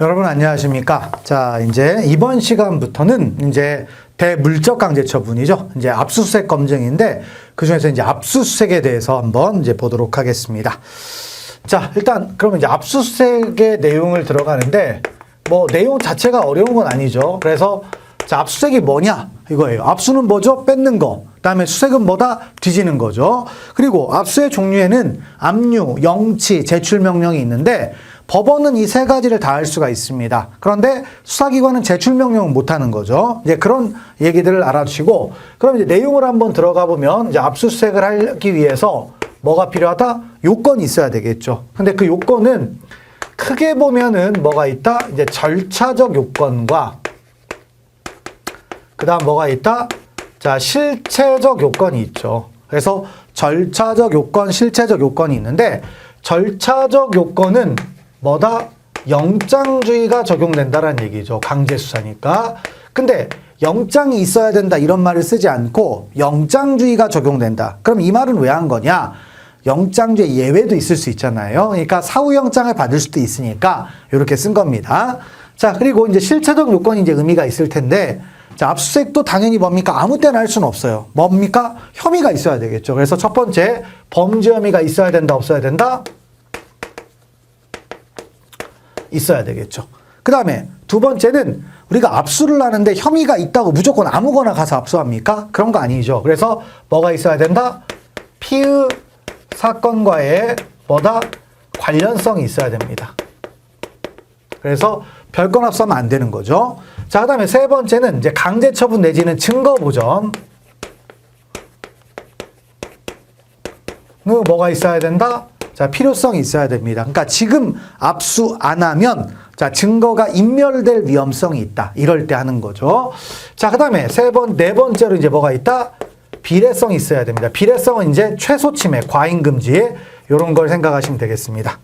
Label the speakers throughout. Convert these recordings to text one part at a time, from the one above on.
Speaker 1: 여러분 안녕하십니까? 자, 이제 이번 시간부터는 이제 대물적 강제 처분이죠. 이제 압수수색 검증인데 그중에서 이제 압수수색에 대해서 한번 이제 보도록 하겠습니다. 자, 일단 그러면 이제 압수수색의 내용을 들어가는데 뭐 내용 자체가 어려운 건 아니죠. 그래서 자, 압수수색이 뭐냐? 이거예요. 압수는 뭐죠? 뺏는 거. 그다음에 수색은 뭐다? 뒤지는 거죠. 그리고 압수의 종류에는 압류, 영치, 제출명령이 있는데 법원은 이 세 가지를 다 할 수가 있습니다. 그런데 수사기관은 제출명령은 못하는 거죠. 이제 그런 얘기들을 알아주시고, 그럼 이제 내용을 한번 들어가 보면 이제 압수수색을 하기 위해서 뭐가 필요하다? 요건이 있어야 되겠죠. 근데 그 요건은 크게 보면은 뭐가 있다? 이제 절차적 요건과 그 다음 뭐가 있다? 자, 실체적 요건이 있죠. 그래서 절차적 요건, 실체적 요건이 있는데 절차적 요건은 뭐다? 영장주의가 적용된다라는 얘기죠. 강제수사니까. 근데 영장이 있어야 된다 이런 말을 쓰지 않고 영장주의가 적용된다. 그럼 이 말은 왜 한 거냐? 영장주의 예외도 있을 수 있잖아요. 그러니까 사후영장을 받을 수도 있으니까 이렇게 쓴 겁니다. 자, 그리고 이제 실체적 요건이 이제 의미가 있을 텐데 자, 압수수색도 당연히 뭡니까? 아무 때나 할 수는 없어요. 뭡니까? 혐의가 있어야 되겠죠. 그래서 첫 번째, 범죄 혐의가 있어야 된다, 없어야 된다? 있어야 되겠죠. 그 다음에 두 번째는 우리가 압수를 하는데 혐의가 있다고 무조건 아무거나 가서 압수합니까? 그런 거 아니죠. 그래서 뭐가 있어야 된다? 피의 사건과의 뭐다? 관련성이 있어야 됩니다. 그래서 별건 압수하면 안 되는 거죠. 자, 그 다음에 세 번째는 이제 강제처분 내지는 증거보전. 뭐가 있어야 된다? 자, 필요성이 있어야 됩니다. 그러니까 지금 압수 안 하면 자, 증거가 인멸될 위험성이 있다. 이럴 때 하는 거죠. 자, 그 다음에 네 번째로 이제 뭐가 있다? 비례성이 있어야 됩니다. 비례성은 이제 최소 침해, 과잉 금지 이런 걸 생각하시면 되겠습니다.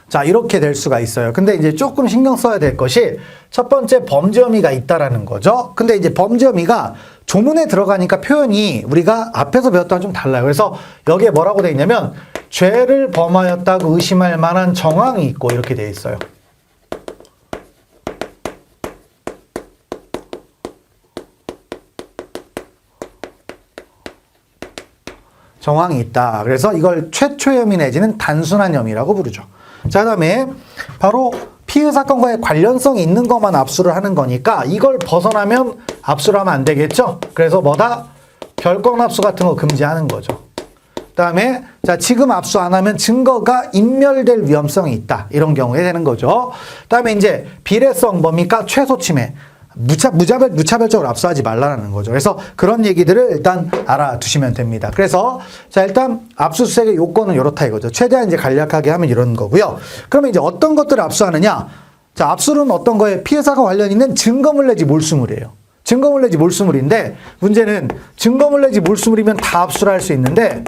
Speaker 1: 자, 이렇게 될 수가 있어요. 근데 이제 조금 신경 써야 될 것이 첫 번째 범죄 혐의가 있다라는 거죠. 근데 이제 범죄 혐의가 조문에 들어가니까 표현이 우리가 앞에서 배웠다랑 좀 달라요. 그래서 여기에 뭐라고 돼 있냐면 죄를 범하였다고 의심할 만한 정황이 있고 이렇게 돼 있어요. 정황이 있다. 그래서 이걸 최초 혐의 내지는 단순한 혐의라고 부르죠. 자, 그 다음에 바로 피의 사건과의 관련성이 있는 것만 압수를 하는 거니까 이걸 벗어나면 압수를 하면 안 되겠죠? 그래서 뭐다? 별건 압수 같은 거 금지하는 거죠. 그 다음에 자, 지금 압수 안 하면 증거가 인멸될 위험성이 있다. 이런 경우에 되는 거죠. 그 다음에 이제 비례성 뭡니까? 최소 침해. 무차별적으로 압수하지 말라는 거죠. 그래서 그런 얘기들을 일단 알아두시면 됩니다. 그래서 자, 일단 압수수색의 요건은 이렇다 이거죠. 최대한 이제 간략하게 하면 이런 거고요. 그러면 이제 어떤 것들을 압수하느냐? 자, 압수는 어떤 거에 피해자가 관련 있는 증거물 내지 몰수물이에요. 증거물 내지 몰수물인데 문제는 증거물 내지 몰수물이면 다 압수를 할 수 있는데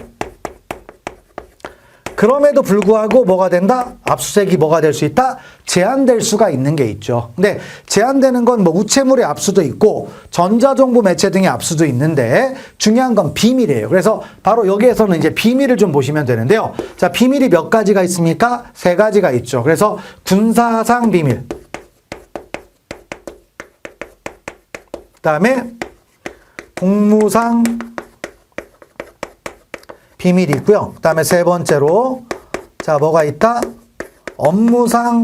Speaker 1: 그럼에도 불구하고 뭐가 된다? 압수수색이 뭐가 될 수 있다? 제한될 수가 있는 게 있죠. 근데 제한되는 건 뭐 우체물의 압수도 있고 전자정보 매체 등의 압수도 있는데 중요한 건 비밀이에요. 그래서 바로 여기에서는 이제 비밀을 좀 보시면 되는데요. 자, 비밀이 몇 가지가 있습니까? 세 가지가 있죠. 그래서 군사상 비밀. 그다음에 공무상 비밀이 있고요. 그 다음에 세 번째로 자, 뭐가 있다? 업무상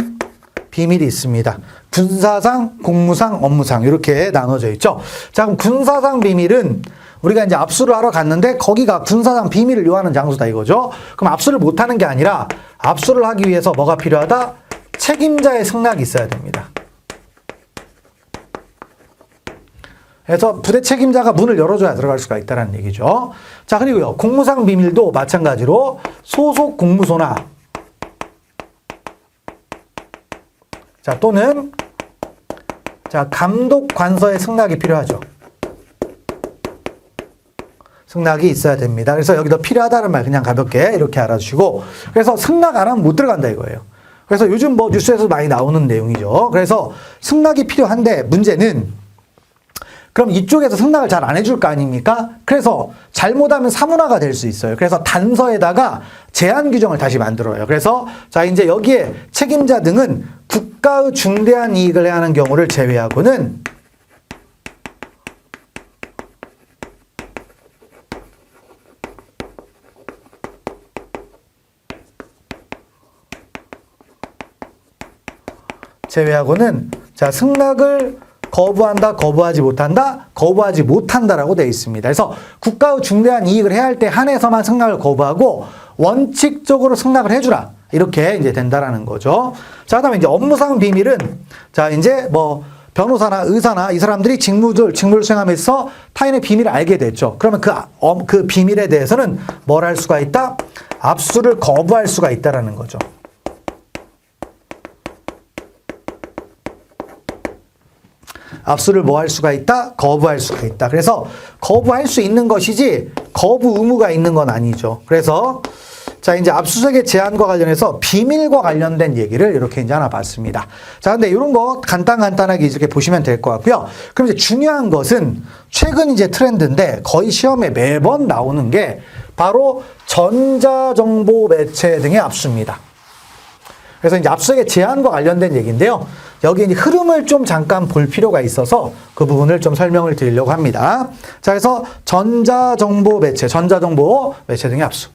Speaker 1: 비밀이 있습니다. 군사상, 공무상, 업무상 이렇게 나눠져 있죠. 자, 그럼 군사상 비밀은 우리가 이제 압수를 하러 갔는데 거기가 군사상 비밀을 요하는 장소다 이거죠. 그럼 압수를 못하는 게 아니라 압수를 하기 위해서 뭐가 필요하다? 책임자의 승낙이 있어야 됩니다. 그래서 부대 책임자가 문을 열어줘야 들어갈 수가 있다는 얘기죠. 자, 그리고요, 공무상 비밀도 마찬가지로 소속 공무소나 자, 또는 자, 감독 관서의 승낙이 필요하죠. 승낙이 있어야 됩니다. 그래서 여기도 필요하다는 말 그냥 가볍게 이렇게 알아주시고, 그래서 승낙 안 하면 못 들어간다 이거예요. 그래서 요즘 뭐 뉴스에서 많이 나오는 내용이죠. 그래서 승낙이 필요한데 문제는 그럼 이쪽에서 승낙을 잘 안 해줄 거 아닙니까? 그래서 잘못하면 사문화가 될 수 있어요. 그래서 단서에다가 제한 규정을 다시 만들어요. 그래서 자 이제 여기에 책임자 등은 국가의 중대한 이익을 해하는 경우를 제외하고는 자 승낙을 거부한다, 거부하지 못한다, 거부하지 못한다라고 되어 있습니다. 그래서 국가의 중대한 이익을 해야 할 때 한해서만 승낙을 거부하고 원칙적으로 승낙을 해주라. 이렇게 이제 된다라는 거죠. 자, 그다음에 이제 업무상 비밀은 자 이제 뭐 변호사나 의사나 이 사람들이 직무를 수행하면서 타인의 비밀을 알게 됐죠. 그러면 그 비밀에 대해서는 뭘 할 수가 있다? 압수를 거부할 수가 있다라는 거죠. 압수를 뭐 할 수가 있다? 거부할 수가 있다. 그래서 거부할 수 있는 것이지 거부 의무가 있는 건 아니죠. 그래서 자 이제 압수수색의 제한과 관련해서 비밀과 관련된 얘기를 이렇게 이제 하나 봤습니다. 자 근데 이런 거 간단하게 이렇게 보시면 될 것 같고요. 그럼 이제 중요한 것은 최근 이제 트렌드인데 거의 시험에 매번 나오는 게 바로 전자정보 매체 등의 압수입니다. 그래서 이제 압수수색의 제한과 관련된 얘기인데요. 여기 이제 흐름을 좀 잠깐 볼 필요가 있어서 그 부분을 좀 설명을 드리려고 합니다. 자, 그래서 전자정보 매체 등의 압수.